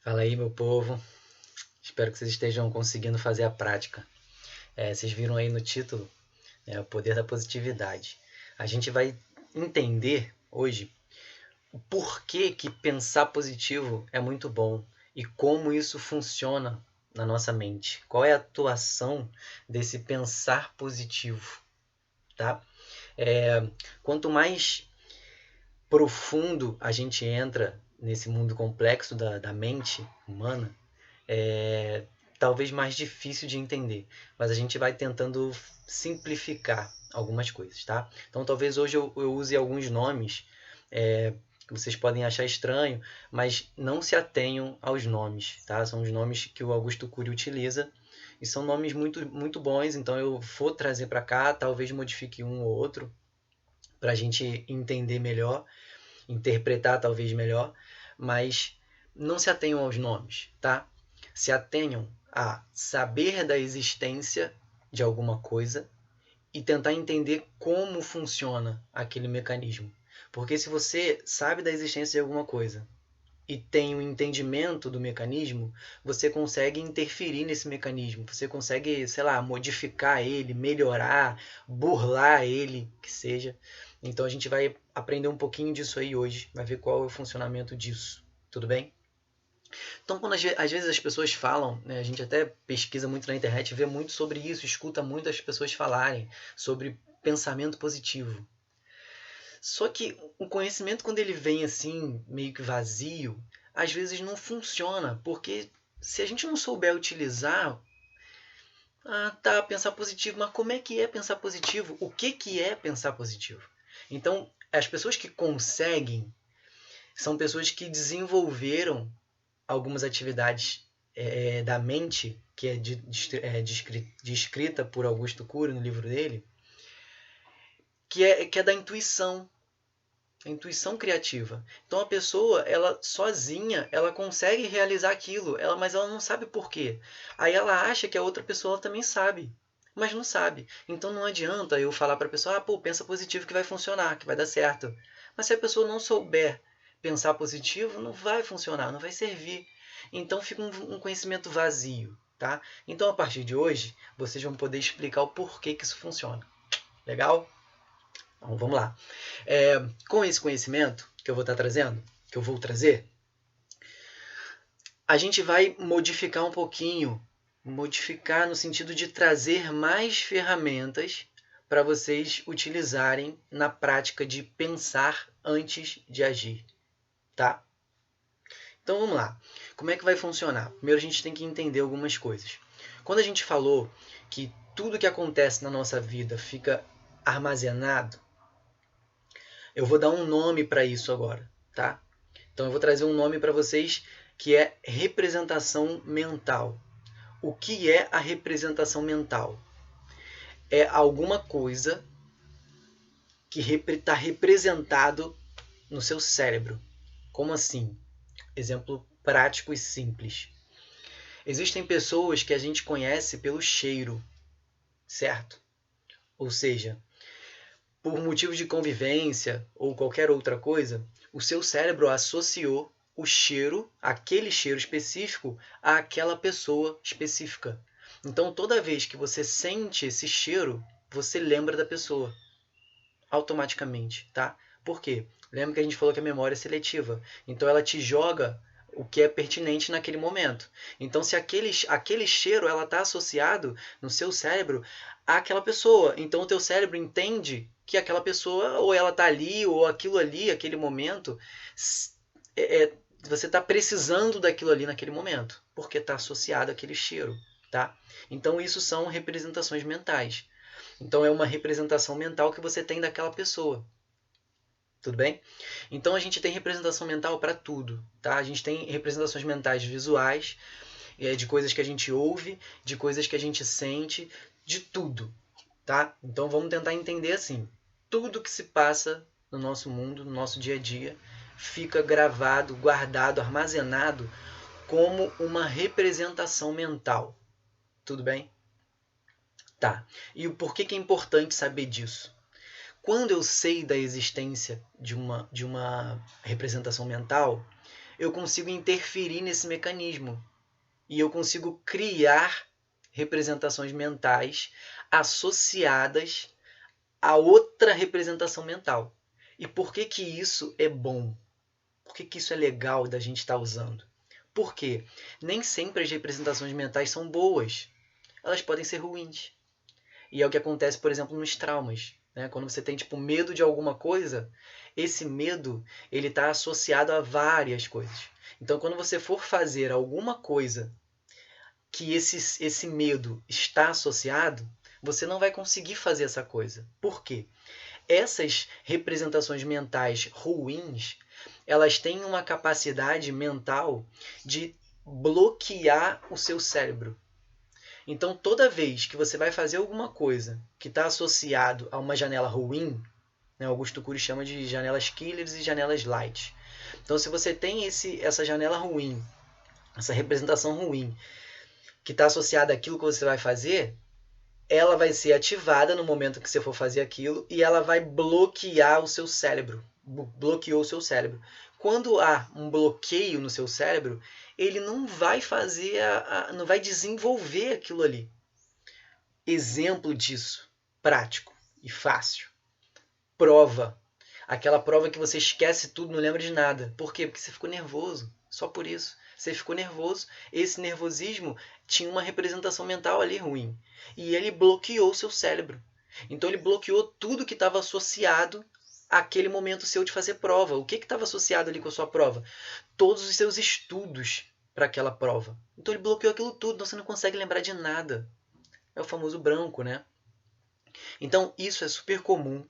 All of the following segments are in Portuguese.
Fala aí, meu povo. Espero que vocês estejam conseguindo fazer a prática. Vocês viram aí no título, o poder da positividade. A gente vai entender hoje o porquê que pensar positivo é muito bom e como isso funciona na nossa mente. Qual é a atuação desse pensar positivo, tá? Quanto mais profundo a gente entra nesse mundo complexo da mente humana, é talvez mais difícil de entender, mas a gente vai tentando simplificar algumas coisas, tá? Então talvez hoje eu use alguns nomes que vocês podem achar estranho, mas não se atenham aos nomes, tá? São os nomes que o Augusto Cury utiliza e são nomes muito bons, então eu vou trazer para cá, talvez modifique um ou outro para a gente entender melhor, interpretar talvez melhor, mas não se atenham aos nomes, tá? Se atenham a saber da existência de alguma coisa e tentar entender como funciona aquele mecanismo. Porque se você sabe da existência de alguma coisa e tem um entendimento do mecanismo, você consegue interferir nesse mecanismo, você consegue, sei lá, modificar ele, melhorar, burlar ele, que seja. Então a gente vai aprender um pouquinho disso aí hoje, vai ver qual é o funcionamento disso. Tudo bem? Então, quando às vezes as pessoas falam, né, a gente até pesquisa muito na internet, vê muito sobre isso, escuta muitas pessoas falarem sobre pensamento positivo. Só que o conhecimento, quando ele vem assim, meio que vazio, às vezes não funciona, porque se a gente não souber utilizar, tá, pensar positivo, mas como é que é pensar positivo? O que é pensar positivo? Então, as pessoas que conseguem são pessoas que desenvolveram algumas atividades da mente, que descrita por Augusto Cury no livro dele, que é da intuição, a intuição criativa. Então a pessoa, ela sozinha, ela consegue realizar aquilo, mas ela não sabe por quê. Aí ela acha que a outra pessoa também sabe, mas não sabe. Então não adianta eu falar para a pessoa, pô, pensa positivo que vai funcionar, que vai dar certo. Mas se a pessoa não souber pensar positivo, não vai funcionar, não vai servir. Então fica um conhecimento vazio, tá? Então a partir de hoje, vocês vão poder explicar o porquê que isso funciona. Legal? Então vamos lá. Com esse conhecimento que eu vou estar trazendo, que eu vou trazer, a gente vai modificar um pouquinho, modificar no sentido de trazer mais ferramentas para vocês utilizarem na prática de pensar antes de agir, tá? Então vamos lá. Como é que vai funcionar? Primeiro a gente tem que entender algumas coisas. Quando a gente falou que tudo que acontece na nossa vida fica armazenado, eu vou dar um nome para isso agora, tá? Então eu vou trazer um nome para vocês que é representação mental. O que é a representação mental? É alguma coisa que está representado no seu cérebro. Como assim? Exemplo prático e simples. Existem pessoas que a gente conhece pelo cheiro, certo? Ou seja, por motivos de convivência ou qualquer outra coisa, o seu cérebro associou o cheiro, aquele cheiro específico, àquela pessoa específica. Então, toda vez que você sente esse cheiro, você lembra da pessoa automaticamente, tá? Por quê? Lembra que a gente falou que a memória é seletiva. Então, ela te joga o que é pertinente naquele momento. Então, se aquele cheiro ela está associado no seu cérebro àquela pessoa, então o teu cérebro entende que aquela pessoa ou ela está ali ou aquilo ali, aquele momento, você está precisando daquilo ali naquele momento, porque está associado àquele cheiro, tá? Então, isso são representações mentais. Então, é uma representação mental que você tem daquela pessoa. Tudo bem? Então a gente tem representação mental para tudo, tá? A gente tem representações mentais visuais, de coisas que a gente ouve, de coisas que a gente sente, de tudo, tá? Então vamos tentar entender assim. Tudo que se passa no nosso mundo, no nosso dia a dia, fica gravado, guardado, armazenado como uma representação mental. Tudo bem? Tá. E o porquê que é importante saber disso? Quando eu sei da existência de uma representação mental, eu consigo interferir nesse mecanismo. E eu consigo criar representações mentais associadas a outra representação mental. E por que que isso é bom? Por que que isso é legal da gente estar usando? Porque nem sempre as representações mentais são boas. Elas podem ser ruins. E é o que acontece, por exemplo, nos traumas. Né? Quando você tem medo de alguma coisa, esse medo ele está associado a várias coisas. Então, quando você for fazer alguma coisa que esse medo está associado, você não vai conseguir fazer essa coisa. Por quê? Essas representações mentais ruins, elas têm uma capacidade mental de bloquear o seu cérebro. Então, toda vez que você vai fazer alguma coisa que está associado a uma janela ruim, né, Augusto Cury chama de janelas killers e janelas light. Então, se você tem essa janela ruim, essa representação ruim, que está associada àquilo que você vai fazer, ela vai ser ativada no momento que você for fazer aquilo e ela vai bloquear o seu cérebro. Bloqueou o seu cérebro. Quando há um bloqueio no seu cérebro, ele não vai fazer, não vai desenvolver aquilo ali. Exemplo disso, prático e fácil. Prova. Aquela prova que você esquece tudo, não lembra de nada. Por quê? Porque você ficou nervoso. Só por isso. Você ficou nervoso. Esse nervosismo tinha uma representação mental ali ruim. E ele bloqueou o seu cérebro. Então ele bloqueou tudo que estava associado àquele momento seu de fazer prova. O que estava associado ali com a sua prova? Todos os seus estudos para aquela prova. Então ele bloqueou aquilo tudo, então você não consegue lembrar de nada. É o famoso branco, né? Então isso é super comum,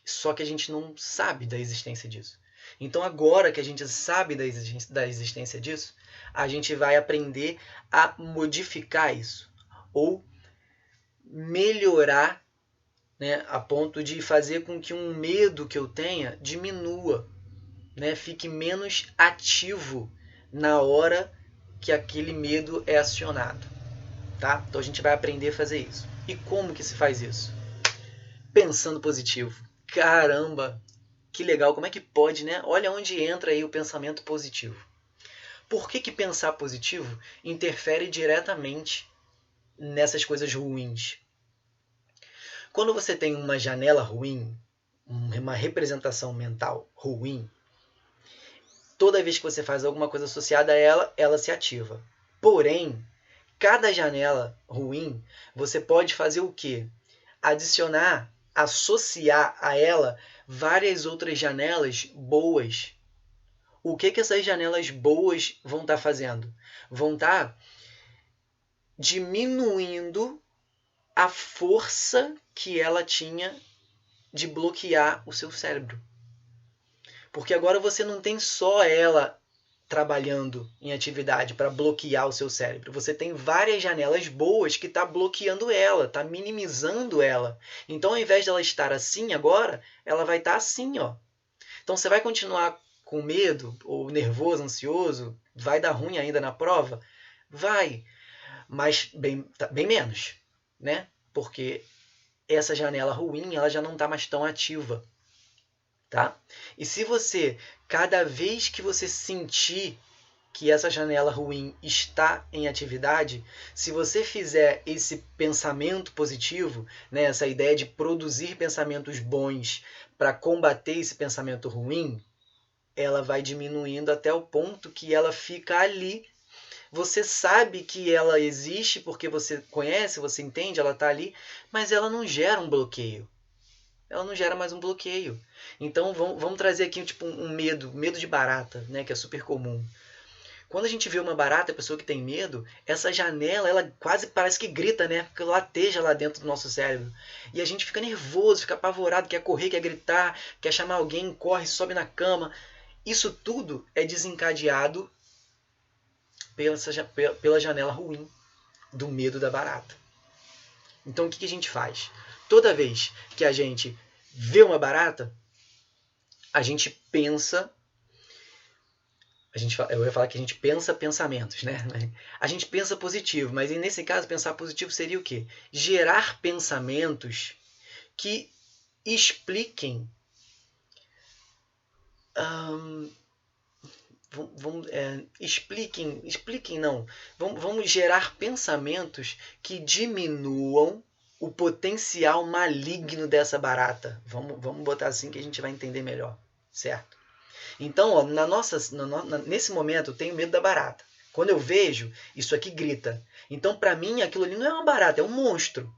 só que a gente não sabe da existência disso. Então agora que a gente sabe da existência disso, a gente vai aprender a modificar isso. Ou melhorar, né, a ponto de fazer com que um medo que eu tenha diminua, né, fique menos ativo na hora que aquele medo é acionado. Tá? Então a gente vai aprender a fazer isso. E como que se faz isso? Pensando positivo. Caramba, que legal, como é que pode, né? Olha onde entra aí o pensamento positivo. Por que pensar positivo interfere diretamente nessas coisas ruins? Quando você tem uma janela ruim, uma representação mental ruim, toda vez que você faz alguma coisa associada a ela, ela se ativa. Porém, cada janela ruim, você pode fazer o quê? Adicionar, associar a ela várias outras janelas boas. O que essas janelas boas vão estar fazendo? Vão estar diminuindo a força que ela tinha de bloquear o seu cérebro. Porque agora você não tem só ela trabalhando em atividade para bloquear o seu cérebro. Você tem várias janelas boas que está bloqueando ela, está minimizando ela. Então, ao invés dela estar assim agora, ela vai estar assim, ó. Então, você vai continuar com medo ou nervoso, ansioso? Vai dar ruim ainda na prova? Vai, mas bem menos, né? Porque essa janela ruim ela já não está mais tão ativa. Tá? E se você, cada vez que você sentir que essa janela ruim está em atividade, se você fizer esse pensamento positivo, né, essa ideia de produzir pensamentos bons para combater esse pensamento ruim, ela vai diminuindo até o ponto que ela fica ali. Você sabe que ela existe porque você conhece, você entende, ela está ali, mas ela não gera um bloqueio. Ela não gera mais um bloqueio. Então vamos trazer aqui um medo de barata, né, que é super comum. Quando a gente vê uma barata, a pessoa que tem medo, essa janela ela quase parece que grita, né, porque lateja lá dentro do nosso cérebro. E a gente fica nervoso, fica apavorado, quer correr, quer gritar, quer chamar alguém, corre, sobe na cama. Isso tudo é desencadeado pela janela ruim do medo da barata. Então o que a gente faz? Toda vez que a gente vê uma barata, a gente pensa. Eu ia falar que a gente pensa pensamentos, né? A gente pensa positivo, mas nesse caso, pensar positivo seria o quê? Gerar pensamentos que expliquem. expliquem não. Vamos gerar pensamentos que diminuam o potencial maligno dessa barata. Vamos botar assim que a gente vai entender melhor, certo? Então, ó, nesse momento, eu tenho medo da barata. Quando eu vejo, isso aqui grita. Então, para mim, aquilo ali não é uma barata, é um monstro.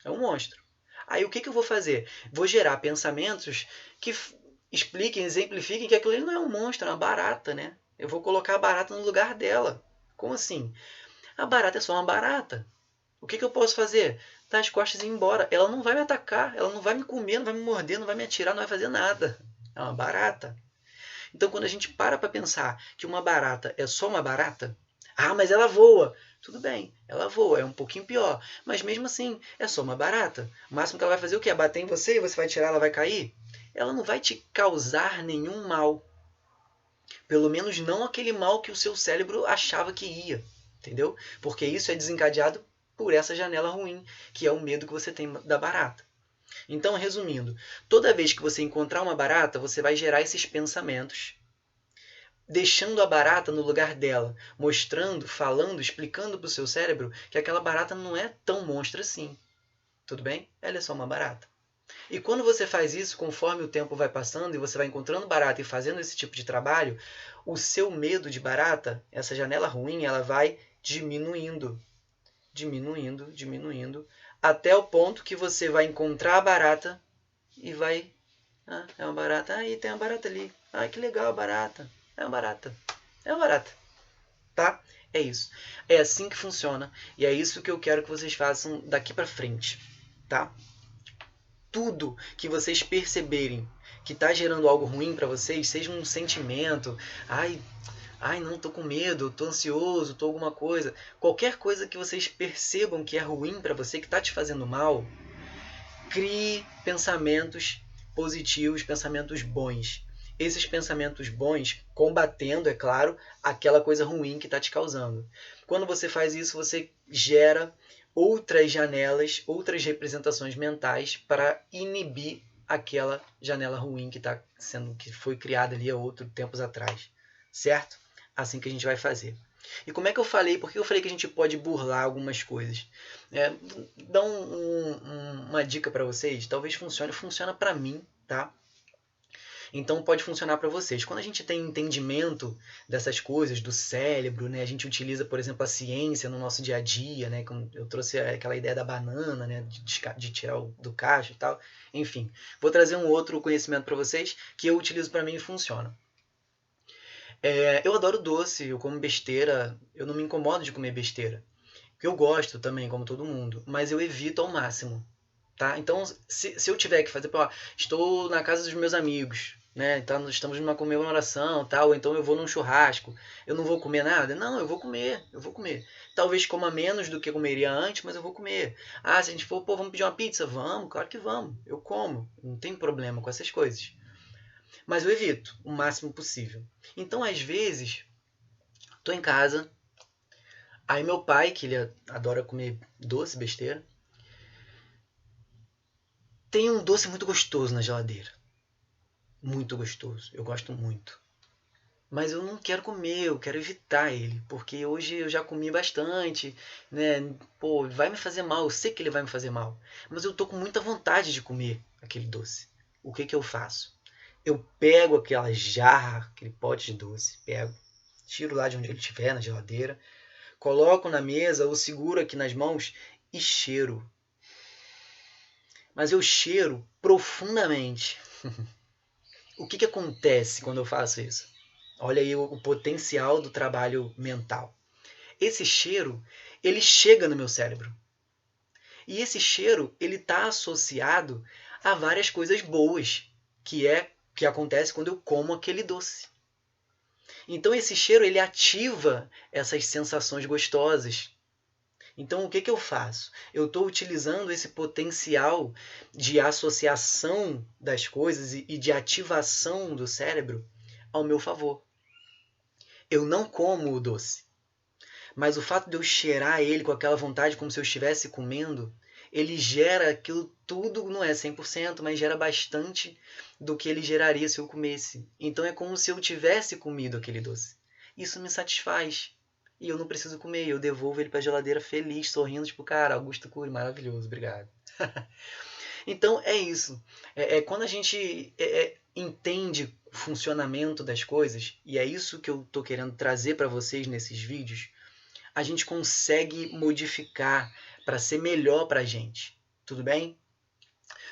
É um monstro. Aí, o que eu vou fazer? Vou gerar pensamentos que expliquem, exemplifiquem que aquilo ali não é um monstro, é uma barata, né? Eu vou colocar a barata no lugar dela. Como assim? A barata é só uma barata. O que eu posso fazer? Dar as costas e ir embora. Ela não vai me atacar, ela não vai me comer, não vai me morder, não vai me atirar, não vai fazer nada. É uma barata. Então, quando a gente para pensar que uma barata é só uma barata, mas ela voa. Tudo bem, ela voa, é um pouquinho pior. Mas mesmo assim, é só uma barata. O máximo que ela vai fazer é o quê? É bater em você e você vai tirar, ela vai cair? Ela não vai te causar nenhum mal. Pelo menos não aquele mal que o seu cérebro achava que ia. Entendeu? Porque isso é desencadeado por essa janela ruim, que é o medo que você tem da barata. Então, resumindo, toda vez que você encontrar uma barata, você vai gerar esses pensamentos, deixando a barata no lugar dela, mostrando, falando, explicando para o seu cérebro que aquela barata não é tão monstro assim. Tudo bem? Ela é só uma barata. E quando você faz isso, conforme o tempo vai passando e você vai encontrando barata e fazendo esse tipo de trabalho, o seu medo de barata, essa janela ruim, ela vai diminuindo, diminuindo, diminuindo, até o ponto que você vai encontrar a barata e vai... é uma barata. Aí tem uma barata ali. Que legal a barata. É uma barata. É uma barata. Tá? É isso. É assim que funciona. E é isso que eu quero que vocês façam daqui pra frente. Tá? Tudo que vocês perceberem que está gerando algo ruim para vocês, seja um sentimento, não, tô com medo, tô ansioso, tô alguma coisa, qualquer coisa que vocês percebam que é ruim para você, que está te fazendo mal, crie pensamentos positivos, pensamentos bons. Esses pensamentos bons combatendo, é claro, aquela coisa ruim que está te causando. Quando você faz isso, você gera outras janelas, outras representações mentais para inibir aquela janela ruim que foi criada ali há outros tempos atrás, certo? Assim que a gente vai fazer. E como é que eu falei? Por que eu falei que a gente pode burlar algumas coisas? Dá uma dica para vocês. Talvez funciona para mim, tá? Então pode funcionar para vocês. Quando a gente tem entendimento dessas coisas, do cérebro, né, a gente utiliza, por exemplo, a ciência no nosso dia a dia, né, como eu trouxe aquela ideia da banana, né, de tirar do cacho e tal. Enfim, vou trazer um outro conhecimento para vocês que eu utilizo para mim e funciona. Eu adoro doce, eu como besteira, eu não me incomodo de comer besteira. Eu gosto também, como todo mundo, mas eu evito ao máximo. Tá? Então, se eu tiver que fazer, estou na casa dos meus amigos, né? Então, estamos numa comemoração, tal, ou então eu vou num churrasco, eu não vou comer nada? Não, eu vou comer. Talvez coma menos do que comeria antes, mas eu vou comer. Se a gente for, vamos pedir uma pizza? Vamos, claro que vamos. Eu como, não tem problema com essas coisas. Mas eu evito o máximo possível. Então, às vezes, estou em casa, aí meu pai, que ele adora comer doce, besteira, tem um doce muito gostoso na geladeira. Muito gostoso. Eu gosto muito. Mas eu não quero comer, eu quero evitar ele. Porque hoje eu já comi bastante, né? Vai me fazer mal, eu sei que ele vai me fazer mal. Mas eu tô com muita vontade de comer aquele doce. O que eu faço? Eu pego aquela jarra, aquele pote de doce, tiro lá de onde ele estiver, na geladeira, coloco na mesa, ou seguro aqui nas mãos e cheiro. Mas eu cheiro profundamente. O que acontece quando eu faço isso? Olha aí o potencial do trabalho mental. Esse cheiro, ele chega no meu cérebro. E esse cheiro, ele está associado a várias coisas boas, que acontece quando eu como aquele doce. Então esse cheiro, ele ativa essas sensações gostosas. Então, o que eu faço? Eu estou utilizando esse potencial de associação das coisas e de ativação do cérebro ao meu favor. Eu não como o doce, mas o fato de eu cheirar ele com aquela vontade como se eu estivesse comendo, ele gera aquilo tudo, não é 100%, mas gera bastante do que ele geraria se eu comesse. Então é como se eu tivesse comido aquele doce. isso me satisfaz. E eu não preciso comer, eu devolvo ele para a geladeira feliz, sorrindo, tipo, cara, Augusto Cury, maravilhoso, obrigado. Então é isso. Quando a gente entende o funcionamento das coisas, e é isso que eu estou querendo trazer para vocês nesses vídeos, a gente consegue modificar para ser melhor para a gente. Tudo bem?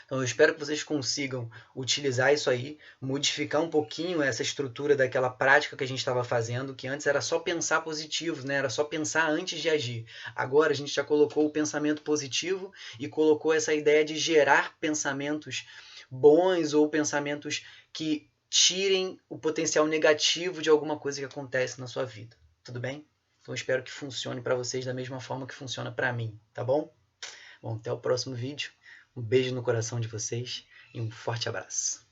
Então eu espero que vocês consigam utilizar isso aí, modificar um pouquinho essa estrutura daquela prática que a gente estava fazendo, que antes era só pensar positivo, né? Era só pensar antes de agir. Agora a gente já colocou o pensamento positivo e colocou essa ideia de gerar pensamentos bons ou pensamentos que tirem o potencial negativo de alguma coisa que acontece na sua vida. Tudo bem? Então eu espero que funcione para vocês da mesma forma que funciona para mim, tá bom? Bom, até o próximo vídeo. Um beijo no coração de vocês e um forte abraço.